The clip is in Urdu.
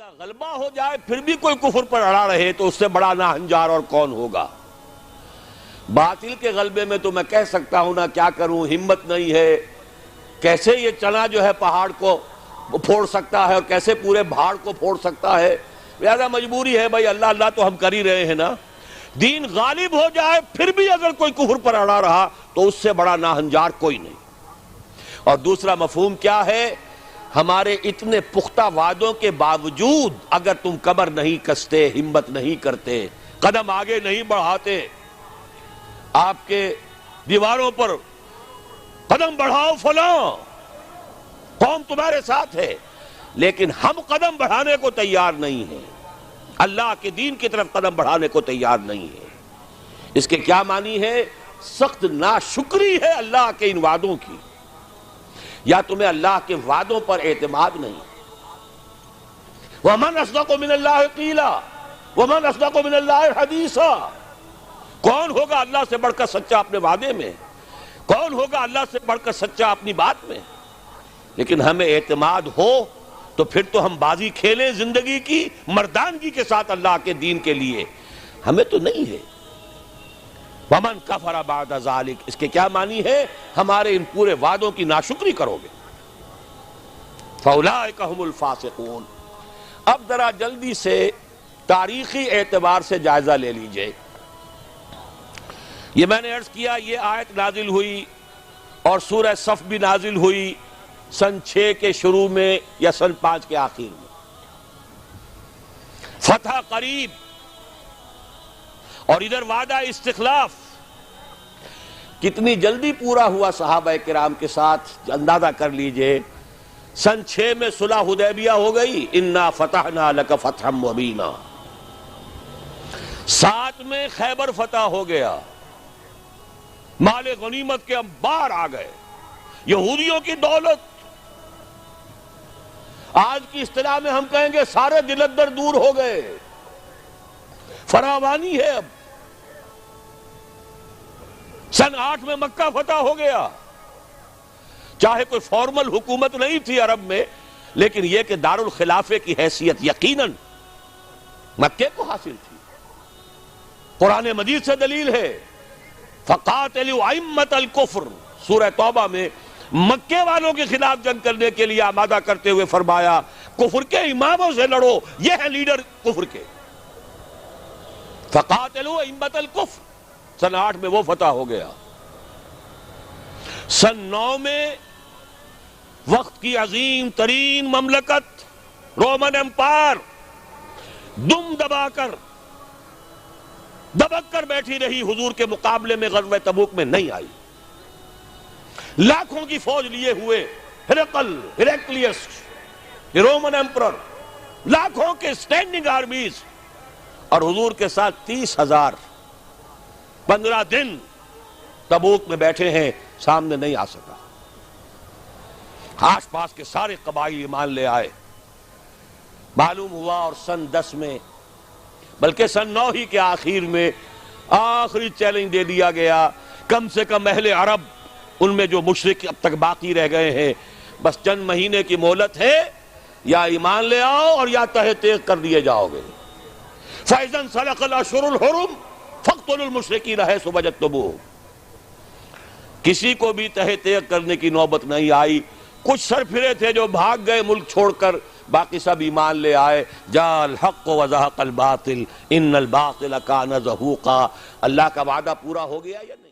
کا غلبہ ہو جائے پھر بھی کوئی کفر پر اڑا رہے تو اس سے بڑا ناہنجار اور کون ہوگا؟ باطل کے غلبے میں تو میں کہہ سکتا ہوں نا کیا کروں، ہمت نہیں ہے، کیسے یہ چنا جو ہے پہاڑ کو پھوڑ سکتا ہے اور کیسے پورے پہاڑ کو پھوڑ سکتا ہے، لہذا مجبوری ہے بھائی، اللہ اللہ تو ہم کر ہی رہے ہیں نا۔ دین غالب ہو جائے پھر بھی اگر کوئی کفر پر اڑا رہا تو اس سے بڑا ناہنجار کوئی نہیں۔ اور دوسرا مفہوم کیا ہے؟ ہمارے اتنے پختہ وعدوں کے باوجود اگر تم کمر نہیں کستے، ہمت نہیں کرتے، قدم آگے نہیں بڑھاتے، آپ کے دیواروں پر قدم بڑھاؤ فلاں، قوم تمہارے ساتھ ہے، لیکن ہم قدم بڑھانے کو تیار نہیں ہیں، اللہ کے دین کی طرف قدم بڑھانے کو تیار نہیں ہے۔ اس کے کیا معنی ہے؟ سخت ناشکری ہے اللہ کے ان وعدوں کی، یا تمہیں اللہ کے وعدوں پر اعتماد نہیں۔ وَمَنْ أَصْدَقُ مِنَ اللَّهِ قِيلًا وَمَنْ أَصْدَقُ مِنَ اللَّهِ حَدِيثًا، کون ہوگا اللہ سے بڑھ کر سچا اپنے وعدے میں؟ کون ہوگا اللہ سے بڑھ کر سچا اپنی بات میں؟ لیکن ہمیں اعتماد ہو تو پھر تو ہم بازی کھیلیں زندگی کی مردانگی کے ساتھ اللہ کے دین کے لیے، ہمیں تو نہیں ہے۔ وَمَنْ كَفَرَ بَعْدَ ذَلِكَ، اس کے کیا معنی ہے؟ ہمارے ان پورے وعدوں کی ناشکری کرو گے۔ فَأُولَٰئِكَ هُمُ الْفَاسِقُونَ۔ اب ذرا جلدی سے تاریخی اعتبار سے جائزہ لے لیجئے۔ یہ میں نے عرض کیا یہ آیت نازل ہوئی اور سورہ صف بھی نازل ہوئی سن 6 کے شروع میں یا سن 5 کے آخر میں۔ فتح قریب اور ادھر وعدہ استخلاف، کتنی جلدی پورا ہوا صحابہ کرام کے ساتھ اندازہ کر لیجئے۔ سن 6 میں صلح حدیبیہ ہو گئی، انا فتحنا لک فتحا مبینا۔ 7 میں خیبر فتح ہو گیا، مال غنیمت کے انبار آ گئے، یہودیوں کی دولت، آج کی اصطلاح میں ہم کہیں گے سارے دلدر دور ہو گئے، فراوانی ہے۔ اب سن 8 میں مکہ فتح ہو گیا، چاہے کوئی فارمل حکومت نہیں تھی عرب میں، لیکن یہ کہ دارالخلافے کی حیثیت یقیناً مکے کو حاصل تھی۔ قرآن مجید سے دلیل ہے، فَقَاتِلُوا أَئِمَّةَ الْكُفْرِ، سورہ توبہ میں مکے والوں کے خلاف جنگ کرنے کے لیے آمادہ کرتے ہوئے فرمایا کفر کے اماموں سے لڑو، یہ ہے لیڈر کفر کے۔ فَقَاتِلُوا أَئِمَّةَ الْكُفْرِ، سن 8 میں وہ فتح ہو گیا۔ سن 9 میں وقت کی عظیم ترین مملکت رومن امپائر دم دبا کر دبک کر بیٹھی رہی، حضور کے مقابلے میں غزوہ تبوک میں نہیں آئی۔ لاکھوں کی فوج لیے ہوئے ہیرکلیس رومن امپرر، لاکھوں کے سٹینڈنگ آرمیز، اور حضور کے ساتھ 30,000 15 دن تبوک میں بیٹھے ہیں، سامنے نہیں آ سکا۔ آس پاس کے سارے قبائل ایمان لے آئے۔ معلوم ہوا اور سن 10 میں بلکہ سن 9 ہی کے آخر میں آخری چیلنج دے دیا گیا، کم سے کم اہل عرب ان میں جو مشرک اب تک باقی رہ گئے ہیں، بس چند مہینے کی مہلت ہے، یا ایمان لے آؤ اور یا تہ تیغ کر دیے جاؤ گے۔ فَإِذَا انْسَلَخَ الْأَشْهُرُ الْحُرُمُ فَاقْتُلُوا الْمُشْرِكِينَ حَيْثُ وَجَدتُّمُوهُمْ۔ کسی کو بھی تہ تیغ کرنے کی نوبت نہیں آئی۔ کچھ سر پھرے تھے جو بھاگ گئے ملک چھوڑ کر، باقی سب ایمان لے آئے۔ جاء الحق وزهق الباطل ان الباطل كان زهوقا۔ اللہ کا وعدہ پورا ہو گیا یا نہیں؟